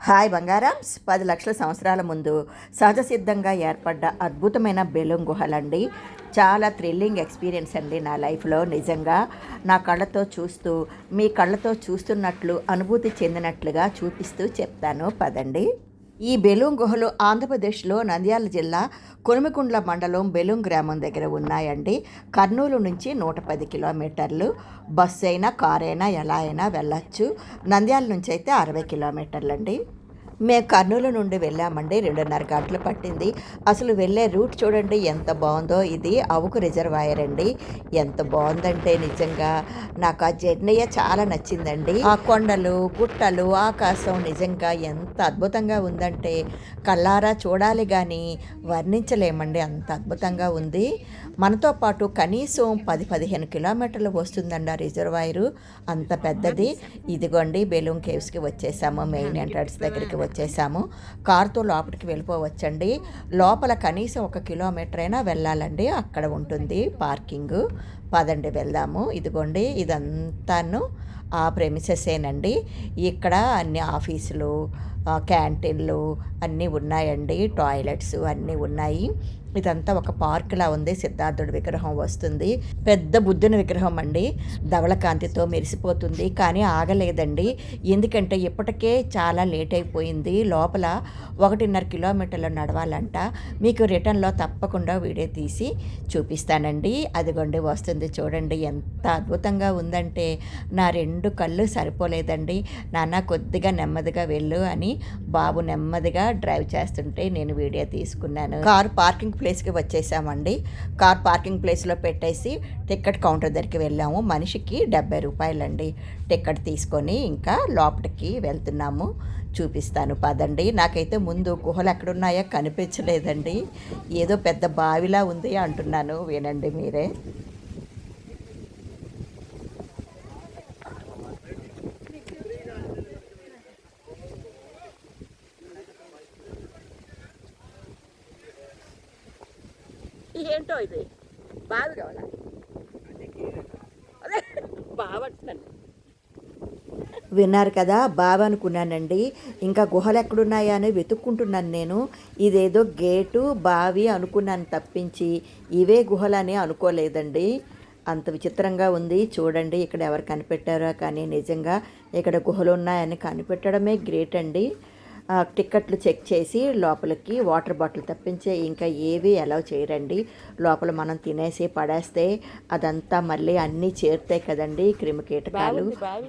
Hi బంగారామ్స్. 10 లక్షల సంవత్సరాల ముందు సహజ సిద్ధంగా ఏర్పడ్డ అద్భుతమైన బెలూమ్ గుహలండి. చాలా థ్రిల్లింగ్ ఎక్స్పీరియన్స్ అండి నా లైఫ్లో. నిజంగా నా కళ్ళతో చూస్తూ మీ కళ్ళతో చూస్తున్నట్లు అనుభూతి చెందినట్లుగా చూపిస్తూ చెప్తాను పదండి. ఈ బెలూమ్ గుహలు ఆంధ్రప్రదేశ్లో నంద్యాల జిల్లా కొనుమికుండ్ల మండలం బెలూమ్ గ్రామం దగ్గర ఉన్నాయండి. కర్నూలు నుంచి 110 కిలోమీటర్లు. బస్సు అయినా కారు అయినా ఎలా అయినా వెళ్ళచ్చు. నంద్యాల నుంచి అయితే 60 కిలోమీటర్లు అండి. మేము కర్నూలు నుండి వెళ్ళామండి. 2.5 గంటలు పట్టింది. అసలు వెళ్ళే రూట్ చూడండి ఎంత బాగుందో. ఇది అవుకు రిజర్వాయర్ అండి. ఎంత బాగుందంటే నిజంగా నాకు ఆ జర్నీయే చాలా నచ్చిందండి. ఆ కొండలు గుట్టలు ఆకాశం నిజంగా ఎంత అద్భుతంగా ఉందంటే కళ్ళారా చూడాలి కానీ వర్ణించలేమండి. అంత అద్భుతంగా ఉంది. మనతో పాటు కనీసం 10-15 కిలోమీటర్లు వస్తుందండి ఆ రిజర్వాయరు. అంత పెద్దది. ఇదిగోండి బెలూమ్ కేవ్స్కి వచ్చేసాము. మెయిన్ ఎంట్రన్స్ దగ్గరికి వచ్చేసాము. కారుతో లోపలికి వెళ్ళిపోవచ్చండి. లోపల కనీసం 1 కిలోమీటర్ అయినా వెళ్ళాలండి. అక్కడ ఉంటుంది పార్కింగ్. పదండి వెళ్దాము. ఇదిగోండి ఇదంతాను ఆ ప్రెమిసెసేనండి. ఇక్కడ అన్ని ఆఫీసులు క్యాంటీన్లు అన్నీ ఉన్నాయండి. టాయిలెట్స్ అన్నీ ఉన్నాయి. ఇదంతా ఒక పార్క్లా ఉంది. సిద్ధార్థుడి విగ్రహం వస్తుంది. పెద్ద బుద్ధుని విగ్రహం అండి. ధవళకాంతితో మెరిసిపోతుంది. కానీ ఆగలేదండి. ఎందుకంటే ఇప్పటికే చాలా లేట్ అయిపోయింది. లోపల 1.5 కిలోమీటర్లు నడవాలంట. మీకు రిటర్న్లో తప్పకుండా వీడియో తీసి చూపిస్తానండి. అదిగోండి వస్తుంది చూడండి. ఎంత అద్భుతంగా ఉందంటే నా 2 కళ్ళు సరిపోలేదండి. నాన్న కొద్దిగా నెమ్మదిగా వెళ్ళు అని బాబు నెమ్మదిగా డ్రైవ్ చేస్తుంటే నేను వీడియో తీసుకున్నాను. కారు పార్కింగ్ ప్లేస్కి వచ్చేసామండి. కార్ పార్కింగ్ ప్లేస్లో పెట్టేసి టికెట్ కౌంటర్ దగ్గరికి వెళ్ళాము. మనిషికి 70 రూపాయలండి. టికెట్ తీసుకొని ఇంకా లోపలికి వెళ్తున్నాము. చూపిస్తాను పదండి. నాకైతే ముందు గుహలు ఎక్కడున్నాయో కనిపించలేదండి. ఏదో పెద్ద బావిలా ఉంది అంటున్నాను, వినండి మీరే. ఏంటో ఇది బావి కావాలా? అదే బావంటున్నాను. విన్నారు కదా, బావి అనుకున్నానండి. ఇంకా గుహలు ఎక్కడున్నాయా అని వెతుక్కుంటున్నాను నేను. ఇదేదో గేటు బావి అనుకున్నాను తప్పించి ఇవే గుహలని అనుకోలేదండి. అంత విచిత్రంగా ఉంది చూడండి. ఇక్కడ ఎవరు కనిపెట్టారో కానీ నిజంగా ఇక్కడ గుహలు ఉన్నాయని కనిపెట్టడమే గ్రేట్ అండి. టిక్కెట్లు చెక్ చేసి లోపలికి వాటర్ బాటిల్ తప్పించే ఇంకా ఏవి అలౌ చేయరండి. లోపల మనం తినేసి పడేస్తే అదంతా మళ్ళీ అన్నీ చేరుతాయి కదండి క్రిమికీటకాలు.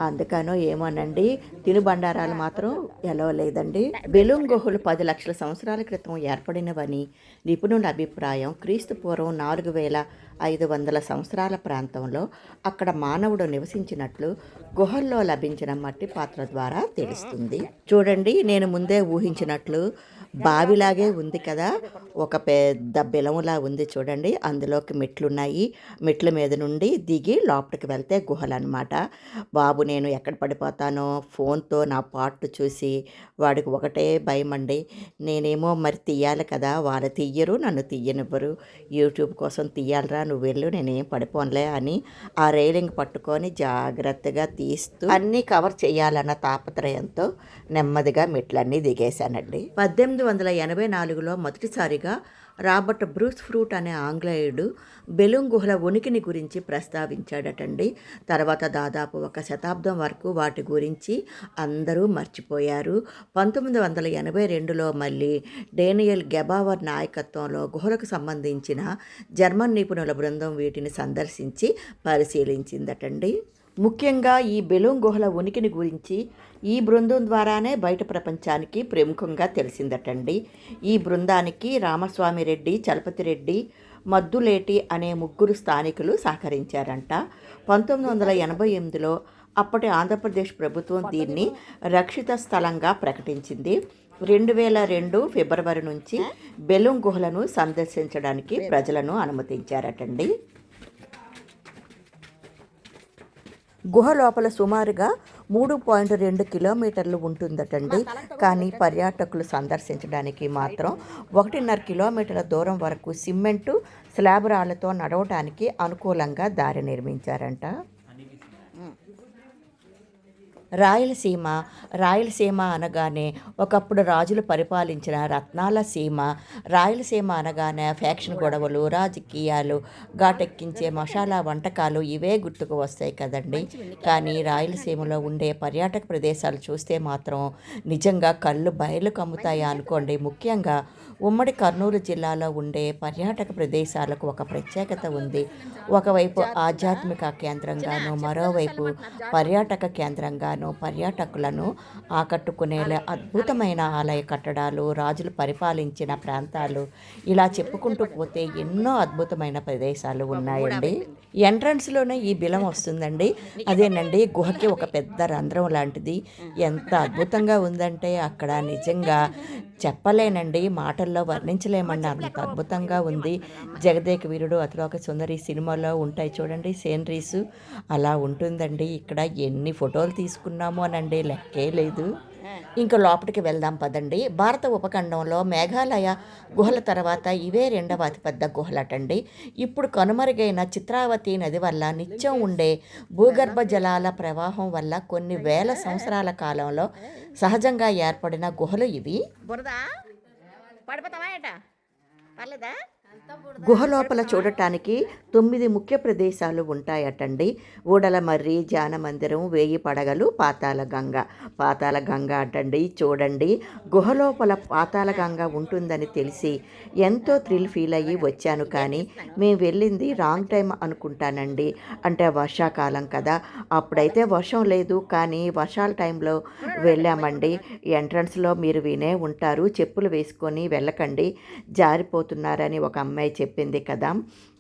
అందుకనో ఏమోనండి తినుబండారాలు మాత్రం ఎలవ లేదండి. బెలూమ్ గుహలు 10 లక్షల సంవత్సరాల క్రితం ఏర్పడినవని నిపుణుల అభిప్రాయం. క్రీస్తు పూర్వం 4500 సంవత్సరాల ప్రాంతంలో అక్కడ మానవుడు నివసించినట్లు గుహల్లో లభించిన మట్టి పాత్ర ద్వారా తెలుస్తుంది. చూడండి, నేను ముందే ఊహించినట్లు బావిలాగే ఉంది కదా. ఒక పెద్ద బిలములా ఉంది చూడండి. అందులోకి మెట్లున్నాయి. మెట్ల మీద నుండి దిగి లోపలికి వెళ్తే గుహలు అనమాట. బాబు నేను ఎక్కడ పడిపోతానో ఫోన్తో నా పార్ట్ చూసి వాడికి ఒకటే భయం అండి. నేనేమో మరి తీయాలి కదా, వాళ్ళు తీయరు, నన్ను తీయనివ్వరు. యూట్యూబ్ కోసం తీయాలరా నువ్వు వెళ్ళు, నేనేం పడిపోనులే అని ఆ రైలింగ్ పట్టుకొని జాగ్రత్తగా తీస్తూ అన్నీ కవర్ చేయాలన్న తాపత్రయంతో నెమ్మదిగా మెట్లన్నీ దిగేశానండి. 1884లో మొదటిసారిగా రాబర్ట్ బ్రూస్ ఫ్రూట్ అనే ఆంగ్లేయుడు బెలూమ్ గుహల ఉనికిని గురించి ప్రస్తావించాడటండి. తర్వాత దాదాపు 1 శతాబ్దం వరకు వాటి గురించి అందరూ మర్చిపోయారు. 1982లో మళ్ళీ డేనియల్ గెబావర్ నాయకత్వంలో గుహలకు సంబంధించిన జర్మన్ నిపుణుల బృందం వీటిని సందర్శించి పరిశీలించిందటండి. ముఖ్యంగా ఈ బెలూమ్ గుహల ఉనికిని గురించి ఈ బృందం ద్వారానే బయట ప్రపంచానికి ప్రముఖంగా తెలిసిందటండి. ఈ బృందానికి రామస్వామి రెడ్డి, చలపతి రెడ్డి, మద్దులేటి అనే 3 స్థానికులు సహకరించారంట. 1988లో అప్పటి ఆంధ్రప్రదేశ్ ప్రభుత్వం దీన్ని రక్షిత స్థలంగా ప్రకటించింది. 2002 ఫిబ్రవరి నుంచి బెలూమ్ గుహలను సందర్శించడానికి ప్రజలను అనుమతించారటండి. గుహ లోపల సుమారుగా 3.2 కిలోమీటర్లు ఉంటుందటండి. కానీ పర్యాటకులు సందర్శించడానికి మాత్రం 1.5 కిలోమీటర్ల దూరం వరకు సిమెంటు స్లాబ్ రాళ్లతో నడవడానికి అనుకూలంగా దారి నిర్మించారంట. రాయలసీమ రాయలసీమ అనగానే ఒకప్పుడు రాజులు పరిపాలించిన రత్నాల సీమ. రాయలసీమ అనగానే ఫ్యాక్షన్ గొడవలు, రాజకీయాలు, ఘాటెక్కించే మసాలా వంటకాలు ఇవే గుర్తుకు వస్తాయి కదండి. కానీ రాయలసీమలో ఉండే పర్యాటక ప్రదేశాలు చూస్తే మాత్రం నిజంగా కళ్ళు బయలు కమ్ముతాయి అనుకోండి. ముఖ్యంగా ఉమ్మడి కర్నూలు జిల్లాలో ఉండే పర్యాటక ప్రదేశాలకు ఒక ప్రత్యేకత ఉంది. ఒకవైపు ఆధ్యాత్మిక కేంద్రంగాను, మరోవైపు పర్యాటక కేంద్రంగాను పర్యాటకులను ఆకట్టుకునేలా అద్భుతమైన ఆలయ కట్టడాలు, రాజులు పరిపాలించిన ప్రాంతాలు, ఇలా చెప్పుకుంటూ పోతే ఎన్నో అద్భుతమైన ప్రదేశాలు ఉన్నాయండి. ఎంట్రన్స్లోనే ఈ బిలం వస్తుందండి. అదేనండి, గుహకి ఒక పెద్ద రంధ్రం లాంటిది. ఎంత అద్భుతంగా ఉందంటే అక్కడ నిజంగా చెప్పలేనండి, మాటల్లో వర్ణించలేమండి, అంత అద్భుతంగా ఉంది. జగదేక వీరుడు అతిలోక సుందరి సినిమాలో ఉంటాయి చూడండి సీనరీస్, అలా ఉంటుందండి. ఇక్కడ ఎన్ని ఫోటోలు తీసుకున్నామో అనండి, లెక్కే లేదు. ఇంకా లోపలికి వెళ్దాం పదండి. భారత ఉపఖండంలో మేఘాలయ గుహల తర్వాత ఇవే రెండవ అతిపెద్ద గుహలటండి. ఇప్పుడు కనుమరుగైన చిత్రావతి నది వల్ల నిత్యం ఉండే భూగర్భ జలాల ప్రవాహం వల్ల కొన్ని వేల సంవత్సరాల కాలంలో సహజంగా ఏర్పడిన గుహలు ఇవి. గుహ లోపల చూడటానికి 9 ముఖ్య ప్రదేశాలు ఉంటాయటండి. ఊడలమర్రి, ధ్యాన మందిరం, 1000 పడగలు, పాతాళ గంగ అటండి. చూడండి, గుహ లోపల పాతాళ గంగ ఉంటుందని తెలిసి ఎంతో థ్రిల్ ఫీల్ అయ్యి వచ్చాను. కానీ మేము వెళ్ళింది రాంగ్ టైం అనుకుంటానండి. అంటే వర్షాకాలం కదా, అప్పుడైతే వర్షం లేదు. కానీ వర్షాల టైంలో వెళ్ళామండి. ఎంట్రన్స్లో మీరు వినే ఉంటారు, చెప్పులు వేసుకొని వెళ్ళకండి, జారిపోతున్నారని ఒక అమ్మాయి చెప్పింది కదా.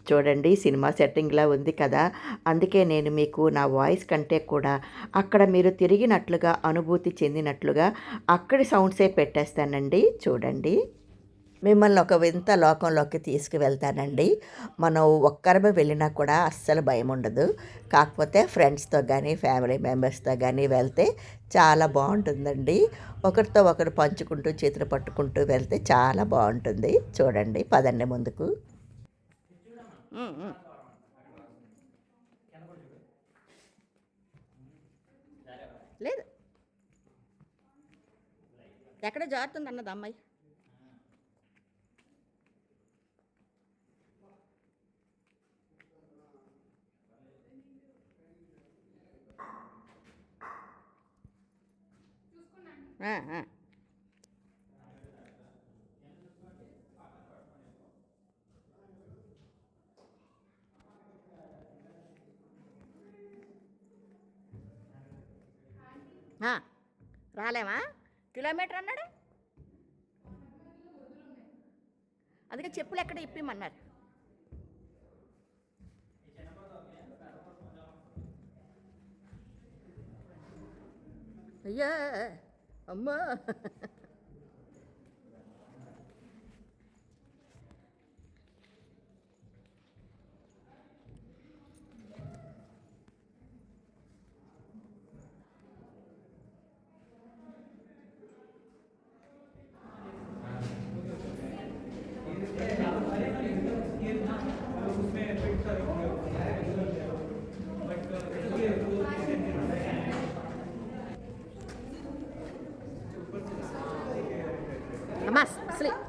చూడండి, సినిమా సెట్టింగ్లా ఉంది కదా. అందుకే నేను మీకు నా వాయిస్ కంటే కూడా అక్కడ మీరు తిరిగినట్లుగా, అనుభూతి చెందినట్లుగా అక్కడి సౌండ్సే పెట్టేస్తానండి. చూడండి, మిమ్మల్ని ఒక వింత లోకంలోకి తీసుకువెళ్తానండి. మనం ఒక్కరమే వెళ్ళినా కూడా అస్సలు భయం ఉండదు. కాకపోతే ఫ్రెండ్స్తో కానీ, ఫ్యామిలీ మెంబర్స్తో కానీ వెళ్తే చాలా బాగుంటుందండి. ఒకరితో ఒకరు పంచుకుంటూ, చేతులు పట్టుకుంటూ వెళ్తే చాలా బాగుంటుంది. చూడండి, పదండి ముందుకు. లేదు, ఎక్కడ జారుతుంది అన్నది అమ్మాయి. రాలేమా? కిలోమీటర్ అన్నాడు. అందుకే చెప్పులు ఎక్కడ ఇప్పిమన్నారు. అయ్యా అమ్మా, అమ్మా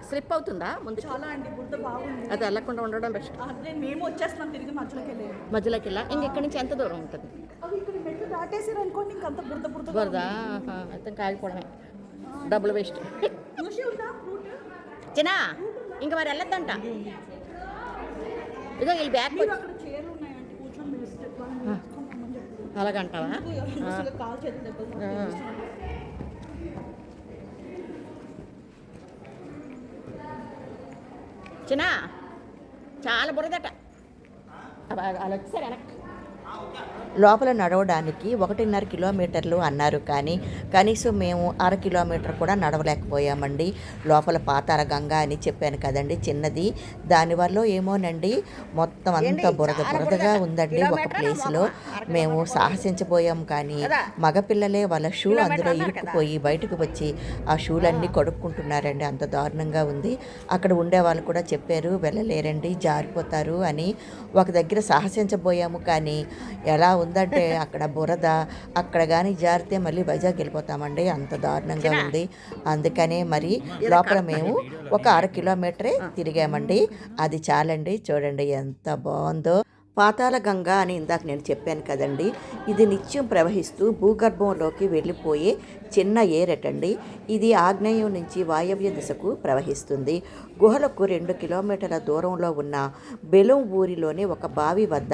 స్లిప్ అవుతుందా ముందు? చాలా అండి, బుద్ధ బాగుంది. అది వెళ్ళకుండా ఉండడం బెస్ట్. అదే మేము వచ్చేస్తున్నాం తిరిగి మధ్యలోకి వెళ్ళా. ఇంకెక్కడి నుంచి ఎంత దూరం ఉంటుంది? ఇక్కడ మెట్లు దాటేసారు అనుకోండి, ఇంకంత బురద బురదా? అయితే కాగిపోవడమే, డబ్బులు వేస్ట్. చిన్నా ఇంకా మరి వెళ్ళొద్దంట. ఇదో వీళ్ళు బ్యాగ్ అలాగంటావా? చిన్నా చాలా బురదట. అలా వచ్చారు వెనక్కి. లోపల నడవడానికి 1.5 కిలోమీటర్లు అన్నారు. కానీ కనీసం మేము 1/2 కిలోమీటర్ కూడా నడవలేకపోయామండి. లోపల పాతాళ గంగ అని చెప్పాను కదండి, చిన్నది. దానివల్ల ఏమోనండి మొత్తం అంతా బురదగా ఉందండి. ఒక ప్లేస్లో మేము సాహసించబోయాం. కానీ మగపిల్లలే వాళ్ళ షూ అందులో ఇరుక్కుపోయి బయటకు వచ్చి ఆ షూలన్నీ కడుక్కుంటున్నారండి. అంత దారుణంగా ఉంది. అక్కడ ఉండే వాళ్ళు కూడా చెప్పారు, వెళ్ళలేరండి, జారిపోతారు అని. ఒక దగ్గర సాహసించబోయాము. కానీ ఎలా ఉందంటే అక్కడ బురద, అక్కడ కానీ జారితే మళ్ళీ వైజాగ్ వెళ్ళిపోతామండి, అంత దారుణంగా ఉంది. అందుకనే మరి లోపల మేము ఒక 1/2 కిలోమీటరే తిరిగామండి. అది చాలండి. చూడండి ఎంత బాగుందో. పాతాళ గంగ అని ఇందాక నేను చెప్పాను కదండి, ఇది నిత్యం ప్రవహిస్తూ భూగర్భంలోకి వెళ్ళిపోయే చిన్న ఏరటండి. ఇది ఆగ్నేయం నుంచి వాయవ్య దిశకు ప్రవహిస్తుంది. గుహలకు 2 కిలోమీటర్ల దూరంలో ఉన్న బెలూం ఊరిలోని ఒక బావి వద్ద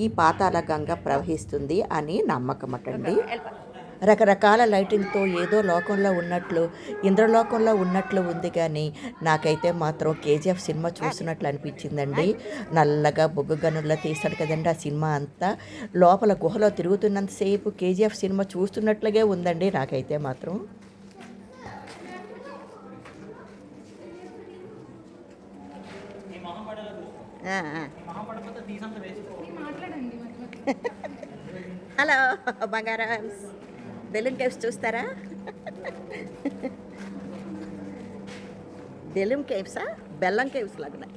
ఈ పాతాళ గంగ ప్రవహిస్తుంది అని నమ్మకమటండి. రకరకాల లైటింగ్తో ఏదో లోకంలో ఉన్నట్లు, ఇంద్రలోకంలో ఉన్నట్లు ఉంది, కానీ నాకైతే మాత్రం కేజీఎఫ్ సినిమా చూసినట్లు అనిపించిందండి. నల్లగా బొగ్గు గనుల్లో తీస్తాడు కదండి ఆ సినిమా అంతా. లోపల గుహలో తిరుగుతున్నంతసేపు కేజీఎఫ్ సినిమా చూస్తున్నట్లుగే ఉందండి నాకైతే మాత్రం. హలో బంగారం, బెలూమ్ కేవ్స్ చూస్తారా? బెలూమ్ కేవ్సా, బెల్లం కేవ్స్ లాగా.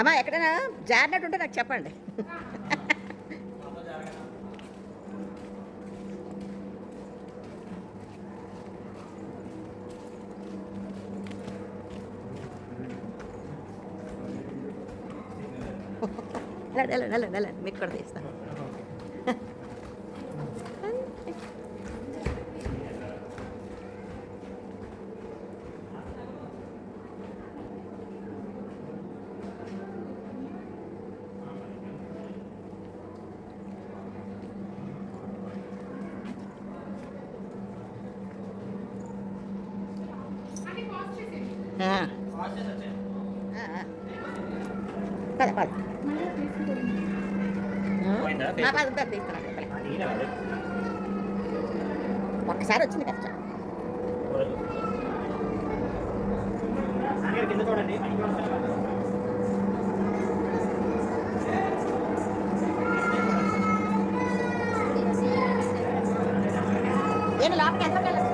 అమ్మా ఎక్కడైనా జారినట్టు ఉంటే నాకు చెప్పండి. నెల మీకు కూడా తీస్తాను. పద పద ఒక్కసారి వచ్చింది కదా. నేను లోపలికి ఎదురుకెళ్ళచ్చు.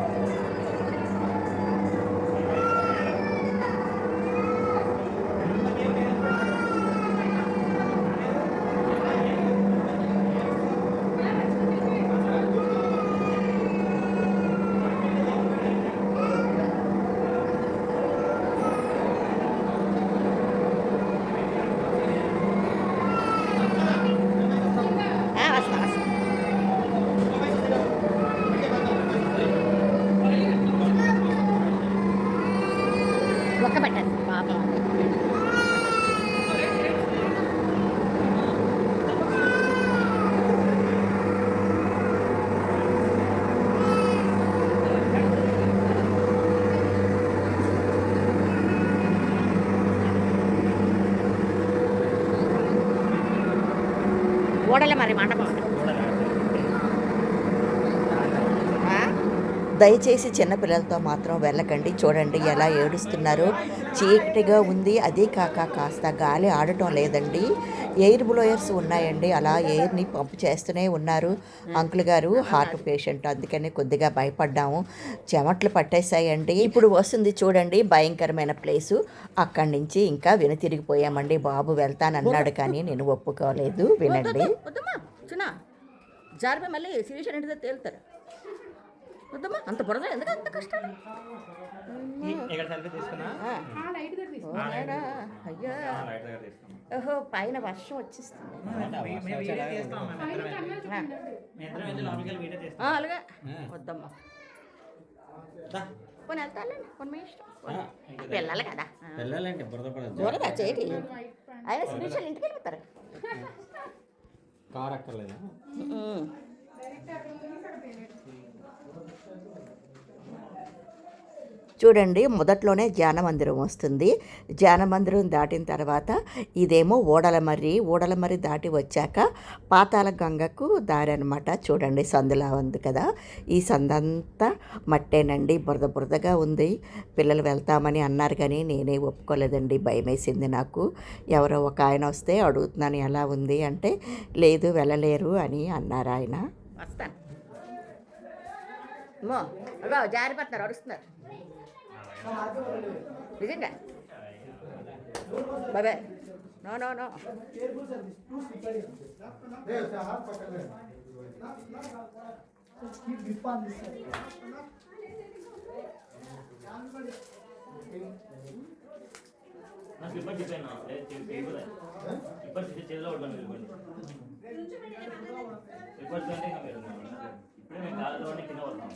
ఒక్క పట్టండి పాపం. ఓడలే మరి మండపం. దయచేసి చిన్నపిల్లలతో మాత్రం వెళ్ళకండి. చూడండి ఎలా ఏడుస్తున్నారు. చీకటిగా ఉంది, అదే కాక కాస్త గాలి ఆడటం లేదండి. ఎయిర్ బ్లోయర్స్ ఉన్నాయండి, అలా ఎయిర్ని పంపు చేస్తూనే ఉన్నారు. అంకుల్ గారు హార్ట్ పేషెంట్, అందుకని కొద్దిగా భయపడ్డాము. చెమట్లు పట్టేశాయండి. ఇప్పుడు వస్తుంది చూడండి భయంకరమైన ప్లేసు. అక్కడి నుంచి ఇంకా వెనుతిరిగిపోయామండి. బాబు వెళ్తానన్నాడు కానీ నేను ఒప్పుకోలేదు. వినండి. జారిపోయి మళ్ళీ సిరిషన్ ఇంటితో తేలుతారు. వద్దమ్మా, అంత బురద ఎందుకు, అంత కష్టాలు. అయ్యో ఓహో, పైన వర్షం వచ్చేస్తుంది. అలాగే వద్దమ్మా, కొన్ని వెళ్తానండి, కొన్ని మీ ఇష్టం. పిల్లలు కదా, బురద చేతి అయినా సిరిషన్ ఇంటికి వెళ్ళిపోతారు. కార్ అక్కర్లేదా? చూడండి మొదట్లోనే ధ్యాన మందిరం వస్తుంది. ధ్యాన మందిరం దాటిన తర్వాత ఇదేమో ఓడలమర్రి దాటి వచ్చాక పాతాళ గంగకు దారి అనమాట. చూడండి సందులా ఉంది కదా, ఈ సందంతా మట్టేనండి, బురద బురదగా ఉంది. పిల్లలు వెళ్తామని అన్నారు కానీ నేనే ఒప్పుకోలేదండి, భయమేసింది నాకు. ఎవరో ఒక ఆయన వస్తే అడుగుతున్నాను ఎలా ఉంది అంటే, లేదు వెళ్ళలేరు అని అన్నారు ఆయన. వస్తాను జారిపోతున్నారు, అరుస్తున్నారు. నిజంగా బాబాయ్ నో నో నో నాకు ఇప్పటి చెప్పాను ఇప్పటి చేతిలో ఉంటాను ఇప్పటి కంటే ఇంకా మీరు ఇప్పుడే మేము కాదు కింద పడతాం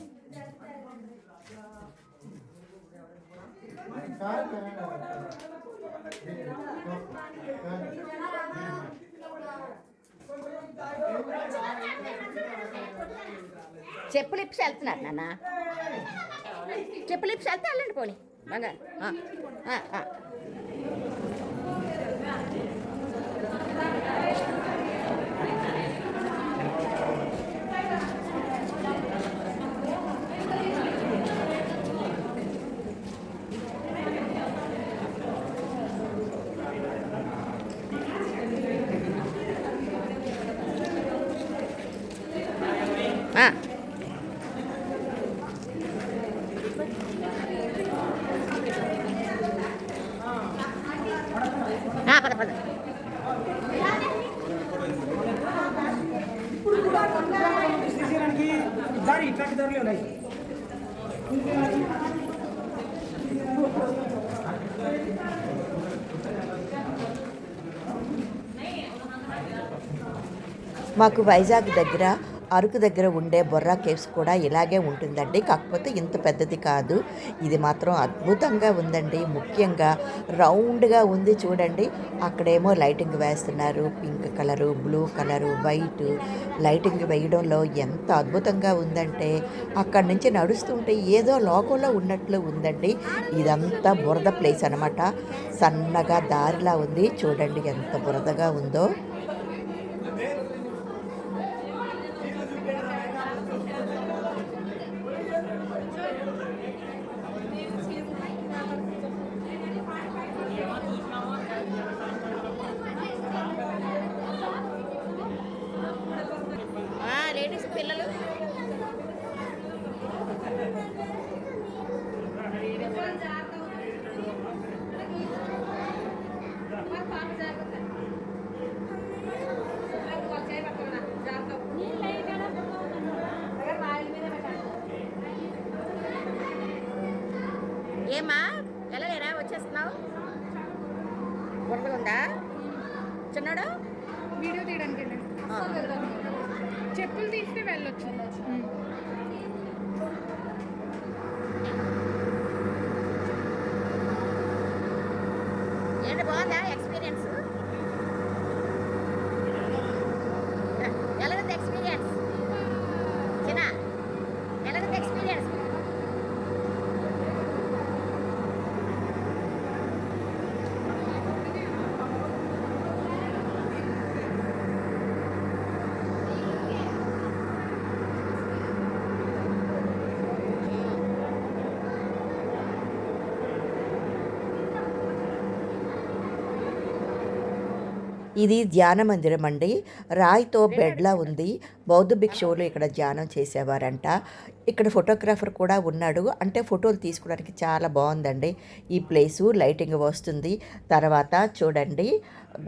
చెప్పులు ఇప్పి వెళ్తున్నారు నాన్న చెప్పులు ఇప్పి వెళ్తే వెళ్ళండి పోనీ బంగారు పద పద ఇట్లాంటి ధరలే ఉన్నాయి. మాకు వైజాగ్ దగ్గర అరకు దగ్గర ఉండే బొర్రా కేవ్స్ కూడా ఇలాగే ఉంటుందండి, కాకపోతే ఇంత పెద్దది కాదు. ఇది మాత్రం అద్భుతంగా ఉందండి. ముఖ్యంగా రౌండ్గా ఉంది చూడండి. అక్కడేమో లైటింగ్ వేస్తున్నారు, pink colour, blue colour, white lighting వేయడంలో ఎంత అద్భుతంగా ఉందంటే అక్కడి నుంచి నడుస్తుంటే ఏదో లోకంలో ఉన్నట్లు ఉందండి. ఇదంతా బురద ప్లేస్ అనమాట. సన్నగా దారిలా ఉంది చూడండి ఎంత బురదగా ఉందో. లేడీస్ పిల్లలు ఏమా వెళ్ళలేరా, వచ్చేస్తున్నావు? బుర్రగా ఉందా చిన్నాడు? వీడియో తీయడానికి చెప్పులు తీస్తే వెళ్ళొచ్చు. ఏంటి బాగుందా ఎక్స్పీరియన్స్? ఎలాగంది ఎక్స్పీరియన్స్ చిన్న? ఎలాగంది ఎక్స్పీరియన్స్? ఇది ధ్యాన మందిరం అండి. రాయితో బెడ్లా ఉంది. బౌద్ధ భిక్షువులు ఇక్కడ ధ్యానం చేసేవారంట. ఇక్కడ ఫోటోగ్రాఫర్ కూడా ఉన్నాడు. అంటే ఫోటోలు తీసుకోవడానికి చాలా బాగుందండి ఈ ప్లేసు. లైటింగ్ వస్తుంది. తర్వాత చూడండి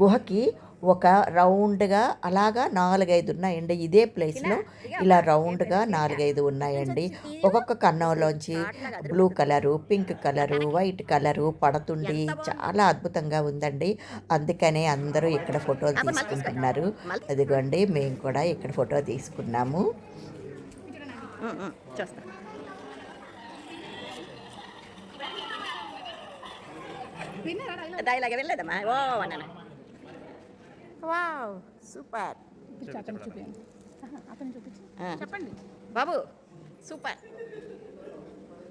గుహకి ఒక రౌండ్గా అలాగా 4-5 ఉన్నాయండి. ఇదే ప్లేస్లో ఇలా రౌండ్గా 4-5 ఉన్నాయండి. ఒక్కొక్క కన్నంలోంచి blue colour, pink colour, white colour పడుతుంది. చాలా అద్భుతంగా ఉందండి. అందుకనే అందరూ ఇక్కడ ఫోటోలు తీసుకుంటున్నారు. అదిగోండి మేము కూడా ఇక్కడ ఫోటో తీసుకున్నాము. డైలాగ్ వెళ్ళలేదమ్మా? ఓ అన్న వావ్ సూపర్. చెప్పండి బాబు సూపర్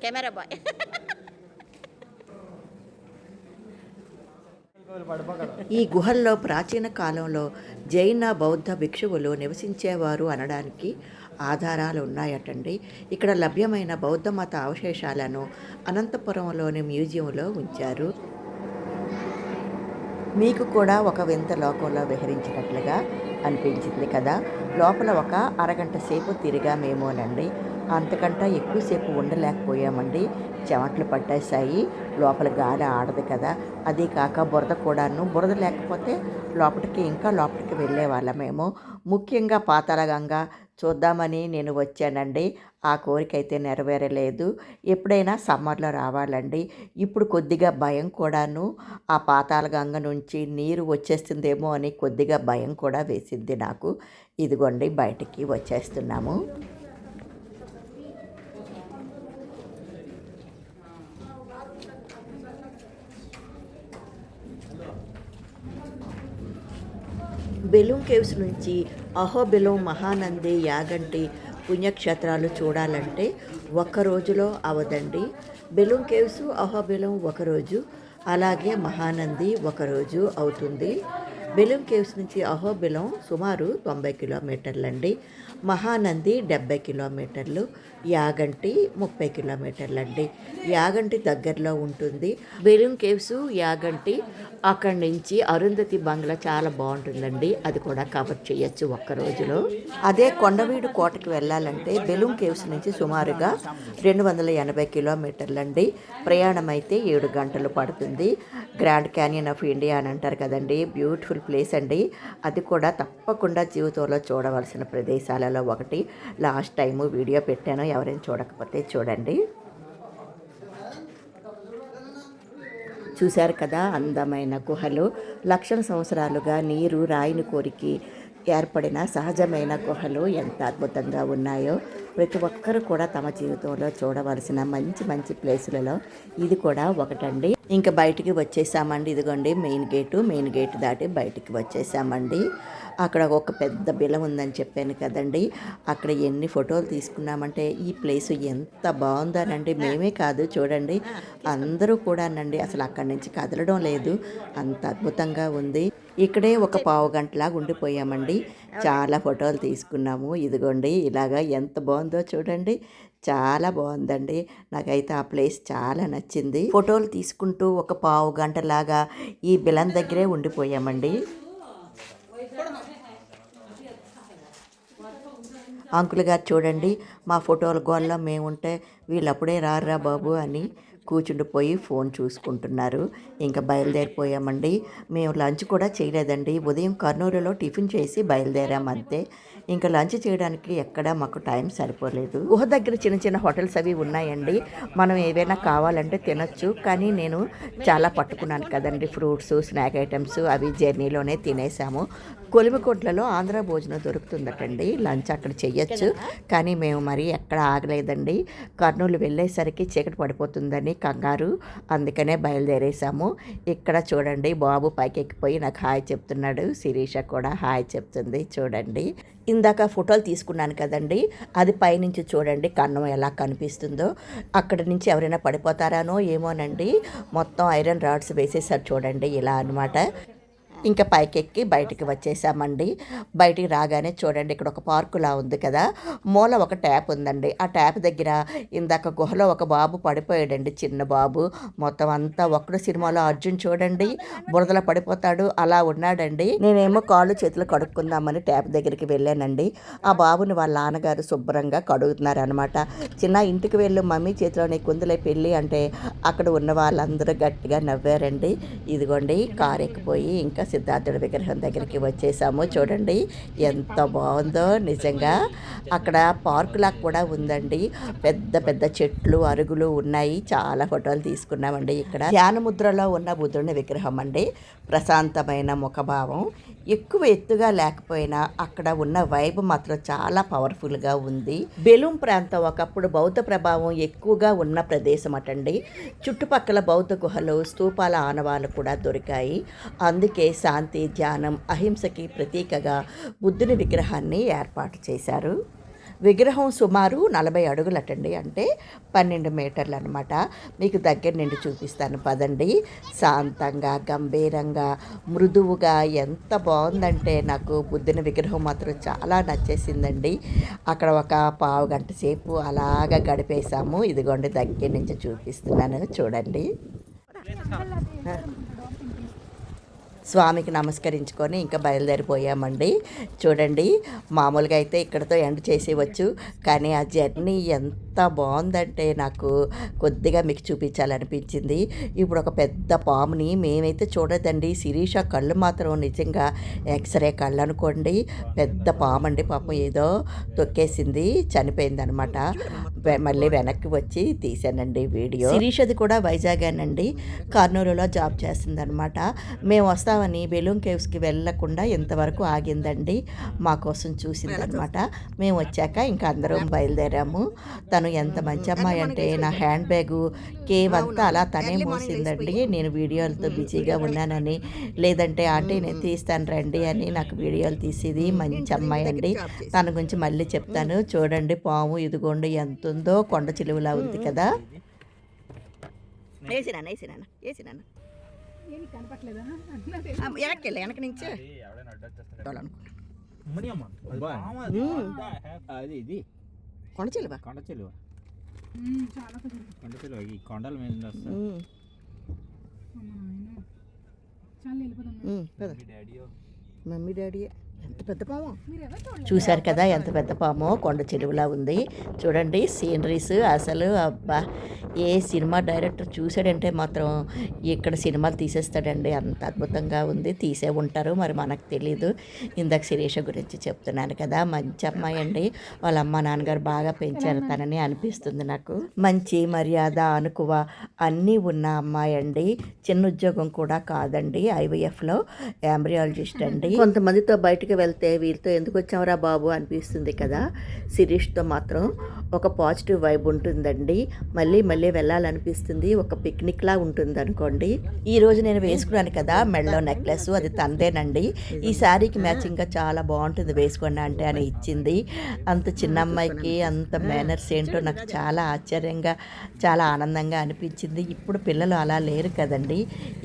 కెమెరా బాయ్. ఈ గుహల్లో ప్రాచీన కాలంలో జైన బౌద్ధ భిక్షువులు నివసించేవారు అనడానికి ఆధారాలు ఉన్నాయటండి. ఇక్కడ లభ్యమైన బౌద్ధ మత అవశేషాలను అనంతపురంలోని మ్యూజియంలో ఉంచారు. మీకు కూడా ఒక వింత లోకంలో విహరించినట్లుగా అనిపించింది కదా. లోపల ఒక అరగంట సేపు తిరిగామేమోనండి. అంతకంటే ఎక్కువసేపు ఉండలేకపోయామండి. చెమటలు పట్టేశాయి. లోపల గాలి ఆడదు కదా, అదీ కాక బురద కూడాను. బురద లేకపోతే ఇంకా లోపలికి వెళ్ళేవాళ్ళమేమో. ముఖ్యంగా పాతాళగంగ చూద్దామని నేను వచ్చానండి. ఆ కోరిక అయితే నెరవేరలేదు. ఎప్పుడైనా సమ్మర్లో రావాలండి. ఇప్పుడు కొద్దిగా భయం కూడాను, ఆ పాతాళగంగ నుంచి నీరు వచ్చేస్తుందేమో అని కొద్దిగా భయం కూడా వేసింది నాకు. ఇదిగోండి బయటికి వచ్చేస్తున్నాము. బెలూమ్ కేవ్స్ నుంచి అహోబిలం, మహానంది, యాగంటి పుణ్యక్షేత్రాలు చూడాలంటే ఒక్క రోజులో అవదండి. బెలూమ్ కేవ్స్, అహోబిలం ఒకరోజు, అలాగే మహానంది ఒకరోజు అవుతుంది. బెలూమ్ కేవ్స్ నుంచి అహోబిలం సుమారు 90 కిలోమీటర్లండి. మహానంది 70 కిలోమీటర్లు, యాగంటి 30 కిలోమీటర్లండి. యాగంటి దగ్గరలో ఉంటుంది. బెలూమ్ కేవ్స్, యాగంటి, అక్కడి నుంచి అరుంధతి బంగ్లా చాలా బాగుంటుందండి. అది కూడా కవర్ చేయొచ్చు ఒక్క రోజులో. అదే కొండవీడు కోటకి వెళ్ళాలంటే బెలూమ్ కేవ్స్ నుంచి సుమారుగా 280 కిలోమీటర్లండి. ప్రయాణం అయితే 7 గంటలు పడుతుంది. గ్రాండ్ క్యానియన్ ఆఫ్ ఇండియా అని అంటారు కదండి, బ్యూటిఫుల్ ప్లేస్ అండి. అది కూడా తప్పకుండా జీవితంలో చూడవలసిన ప్రదేశాలలో ఒకటి. లాస్ట్ టైము వీడియో పెట్టాను, ఎవరైనా చూడకపోతే చూడండి. చూశారు కదా, అందమైన గుహలు. లక్షల సంవత్సరాలుగా నీరు రాయిని కోరికి ఏర్పడిన సహజమైన గుహలు ఎంత అద్భుతంగా ఉన్నాయో. ప్రతి ఒక్కరు కూడా తమ జీవితంలో చూడవలసిన మంచి మంచి ప్లేసులలో ఇది కూడా ఒకటండి. ఇంకా బయటికి వచ్చేసామండి. ఇదిగోండి మెయిన్ గేటు దాటి బయటికి వచ్చేసామండి. అక్కడ ఒక పెద్ద బిలం ఉందని చెప్పాను కదండి, అక్కడ ఎన్ని ఫోటోలు తీసుకున్నామంటే ఈ ప్లేసు ఎంత బాగుందోనండి. మేమే కాదు చూడండి, అందరూ కూడానండి అసలు అక్కడి నుంచి కదలడం లేదు, అంత అద్భుతంగా ఉంది. ఇక్కడే ఒక పావు గంటలాగా ఉండిపోయామండి. చాలా ఫోటోలు తీసుకున్నాము. ఇదిగోండి ఇలాగా ఎంత బాగుందో చూడండి, చాలా బాగుందండి. నాకైతే ఆ ప్లేస్ చాలా నచ్చింది. ఫోటోలు తీసుకుంటూ ఒక పావు గంటలాగా ఈ బిలం దగ్గరే ఉండిపోయామండి. అంకుల్ గారు చూడండి, మా ఫోటోల గోల్లో మేముంటే వీళ్ళు అప్పుడే రారా బాబు అని కూర్చుండిపోయి ఫోన్ చూసుకుంటున్నారు. ఇంకా బయలుదేరిపోయామండి. మేము లంచ్ కూడా చేయలేదండి. ఉదయం కర్నూలులో టిఫిన్ చేసి బయలుదేరామంతే. ఇంకా లంచ్ చేయడానికి ఎక్కడా మాకు టైం సరిపోలేదు. గుహ దగ్గర చిన్న చిన్న హోటల్స్ అవి ఉన్నాయండి. మనం ఏవైనా కావాలంటే తినొచ్చు. కానీ నేను చాలా పట్టుకున్నాను కదండి, ఫ్రూట్స్, స్నాక్ ఐటమ్స్ అవి జర్నీలోనే తినేసాము. కొలిమికోట్లలో ఆంధ్ర భోజనం దొరుకుతుందటండి, లంచ్ అక్కడ చెయ్యొచ్చు. కానీ మేము మరి ఎక్కడ ఆగలేదండి. కర్నూలు వెళ్ళేసరికి చీకటి పడిపోతుందని కంగారు, అందుకనే బయలుదేరేసాము. ఇక్కడ చూడండి బాబు పైకి ఎక్కిపోయి నాకు హాయ్ చెప్తున్నాడు. శిరీష కూడా హాయ్ చెప్తుంది చూడండి. ఇందాక ఫోటోలు తీసుకున్నాను కదండి, అది పైనుంచి చూడండి కన్నం ఎలా కనిపిస్తుందో. అక్కడి నుంచి ఎవరైనా పడిపోతారానో ఏమోనండి, మొత్తం ఐరన్ రాడ్స్ వేసేసారు చూడండి, ఇలా అనమాట. ఇంకా పైకెక్కి బయటికి వచ్చేసామండి. బయటికి రాగానే చూడండి ఇక్కడ ఒక పార్కులా ఉంది కదా, మూల ఒక ట్యాప్ ఉందండి. ఆ ట్యాప్ దగ్గర ఇందాక గుహలో ఒక బాబు పడిపోయాడండి, చిన్న బాబు. మొత్తం అంతా ఒక్కడు సినిమాలో అర్జున్ చూడండి బురదలో పడిపోతాడు అలా ఉన్నాడండి. నేనేమో కాళ్ళు చేతులు కడుక్కుందామని ట్యాప్ దగ్గరికి వెళ్ళానండి. ఆ బాబుని వాళ్ళ నాన్నగారు శుభ్రంగా కడుగుతున్నారు అనమాట. చిన్న ఇంటికి వెళ్ళు మమ్మీ చేతిలో నీకు ఉందిలే పెళ్ళి అంటే అక్కడ ఉన్న వాళ్ళందరూ గట్టిగా నవ్వారండి. ఇదిగోండి కారు ఎక్కిపోయి ఇంకా సిద్ధార్థుడి విగ్రహం దగ్గరికి వచ్చేసాము. చూడండి ఎంత బాగుందో నిజంగా. అక్కడ పార్కులా కూడా ఉందండి, పెద్ద పెద్ద చెట్లు అరుగులు ఉన్నాయి. చాలా ఫోటోలు తీసుకున్నామండి. ఇక్కడ ధ్యానముద్రలో ఉన్న బుద్ధుని విగ్రహం అండి. ప్రశాంతమైన ముఖభావం, ఎక్కువ ఎత్తుగా లేకపోయినా అక్కడ ఉన్న వైబ్ మాత్రం చాలా పవర్ఫుల్గా ఉంది. బెలూమ్ ప్రాంతం ఒకప్పుడు బౌద్ధ ప్రభావం ఎక్కువగా ఉన్న ప్రదేశం అటండి. చుట్టుపక్కల బౌద్ధ గుహలు, స్తూపాల ఆనవాళ్ళు కూడా దొరికాయి. అందుకే శాంతి, ధ్యానం, అహింసకి ప్రతీకగా బుద్ధుని విగ్రహాన్ని ఏర్పాటు చేశారు. విగ్రహం సుమారు 40 అడుగులటండి, అంటే 12 మీటర్లు అనమాట. మీకు దగ్గర నుండి చూపిస్తాను పదండి. శాంతంగా, గంభీరంగా, మృదువుగా ఎంత బాగుందంటే నాకు బుద్ధుని విగ్రహం మాత్రం చాలా నచ్చేసిందండి. అక్కడ ఒక పావు గంట సేపు అలాగా గడిపేశాము. ఇదిగోండి దగ్గర నుంచి చూపిస్తున్నాను చూడండి. స్వామికి నమస్కరించుకొని ఇంకా బయలుదేరిపోయామండి. చూడండి, మామూలుగా అయితే ఇక్కడతో ఎండ్ చేసేవచ్చు, కానీ ఆ జర్నీ ఎంత బాగుందంటే నాకు కొద్దిగా మీకు చూపించాలనిపించింది. ఇప్పుడు ఒక పెద్ద పాముని మేమైతే చూడదండి, శిరీష కళ్ళు మాత్రం నిజంగా ఎక్స్రే కళ్ళు అనుకోండి. పెద్ద పాము అండి, పాపం ఏదో తొక్కేసింది, చనిపోయింది అనమాట. మళ్ళీ వెనక్కి వచ్చి తీసానండి వీడియో. శిరీషది కూడా వైజాగేనండి, కర్నూలులో జాబ్ చేస్తుంది అనమాట. మేము వస్తామని బెలూమ్ కేవ్స్కి వెళ్ళకుండా ఇంతవరకు ఆగిందండి, మా కోసం చూసింది అనమాట. మేము వచ్చాక ఇంకా అందరం బయలుదేరాము. తను ఎంత మంచి అమ్మాయి అంటే నా హ్యాండ్ బ్యాగు కేవ్ అంతా అలా తనే మోసిందండి. నేను వీడియోలతో బిజీగా ఉన్నానని, లేదంటే ఆంటీ నేను తీస్తాను రండి అని నాకు వీడియోలు తీసేది. మంచి అమ్మాయి అండి, తన గురించి మళ్ళీ చెప్తాను. చూడండి పాము ఇదిగోండి ఎంత ఉందో, కొండ చిలువలా ఉంది కదా. వేసినాను ఏమి కనపట్లేదా వెనక నుంచే అది ఇది కొండ చిలువ. కొండ చెలువ, చాలా కొండ చెలువ ఈ కొండల మీద వస్తుంది. చాలా వెళ్ళిపోతాం. మమ్మీ డాడీ ఎంత పెద్ద పాము మీరు ఎవరు చూడలేదు? చూశారు కదా, ఎంత పెద్ద పామో, కొండ చెరువులా ఉంది. చూడండి సీనరీస్ అసలు అబ్బా, ఏ సినిమా డైరెక్టర్ చూసాడంటే మాత్రం ఇక్కడ సినిమాలు తీసేస్తాడండి, అంత అద్భుతంగా ఉంది. తీసే ఉంటారు మరి, మనకు తెలీదు. ఇందాక శిరీష గురించి చెప్తున్నాను కదా, మంచి అమ్మాయి అండి. వాళ్ళ అమ్మ నాన్నగారు బాగా పెంచారు తనని అనిపిస్తుంది నాకు. మంచి మర్యాద అనుకువ అన్నీ ఉన్న అమ్మాయి అండి. చిన్న ఉద్యోగం కూడా కాదండి, ఐవీఎఫ్లో ఎంబ్రియాలజిస్ట్ అండి. కొంతమందితో బయటకు వెళ్తే వీళ్ళతో ఎందుకు వచ్చామరా బాబు అనిపిస్తుంది కదా, శిరీష్తో మాత్రం ఒక పాజిటివ్ వైబ్ ఉంటుందండి. మళ్ళీ మళ్ళీ వెళ్ళాలనిపిస్తుంది, ఒక పిక్నిక్లా ఉంటుంది అనుకోండి. ఈరోజు నేను వేసుకున్నాను కదా మెడలో నెక్లెస్, అది తందేనండి. ఈ శారీకి మ్యాచింగ్గా చాలా బాగుంటుంది వేసుకోండి అంటే అని ఇచ్చింది. అంత చిన్న అమ్మాయికి అంత మేనర్స్ ఏంటో నాకు చాలా ఆశ్చర్యంగా, చాలా ఆనందంగా అనిపించింది. ఇప్పుడు పిల్లలు అలా లేరు కదండి,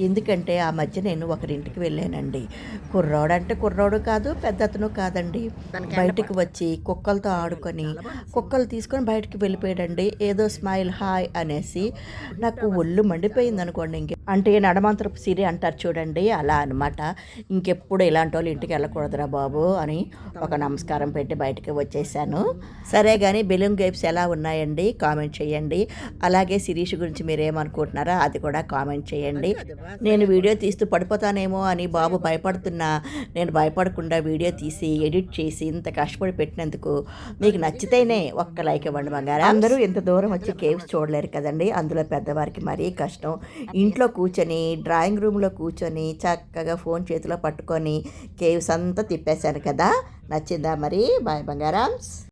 ఎందుకంటే ఆ మధ్య నేను ఒకరింటికి వెళ్ళానండి. కుర్రోడు అంటే కుర్రోడు కాదు, పెద్ద అతను కాదండి. బయటికి వచ్చి కుక్కలతో ఆడుకొని కుక్కలు తీసుకొని బయటికి వెళ్ళిపోయాడండి. ఏదో స్మైల్ హాయ్ అనేసి నాకు ఒళ్ళు మండిపోయింది అనుకోండి. అంటే నడమంతరపు సిరి అంటారు చూడండి, అలా అనమాట. ఇంకెప్పుడు ఇలాంటి వాళ్ళు ఇంటికి వెళ్ళకూడదురా బాబు అని ఒక నమస్కారం పెట్టి బయటికి వచ్చేసాను. సరే కానీ బెలూమ్ గేమ్స్ ఎలా ఉన్నాయండి కామెంట్ చేయండి. అలాగే శిరీష్ గురించి మీరేమనుకుంటున్నారో అది కూడా కామెంట్ చేయండి. నేను వీడియో తీస్తూ పడిపోతానేమో అని బాబు భయపడుతున్నా, నేను భయపడకుండా వీడియో తీసి ఎడిట్ చేసి ఇంత కష్టపడి పెట్టినందుకు మీకు నచ్చితేనే ఒక్క లైక్ ఇవ్వండి బంగారం. అందరూ ఇంత దూరం వచ్చి కేవ్స్ చూడలేరు కదండి, అందులో పెద్దవారికి మరీ కష్టం. ఇంట్లో కూర్చొని డ్రాయింగ్ రూమ్లో కూర్చొని చక్కగా ఫోన్ చేతిలో పట్టుకొని కేవ్స్ అంతా తిప్పేశాను కదా. నచ్చిందా మరి? బాయ్ బంగారం.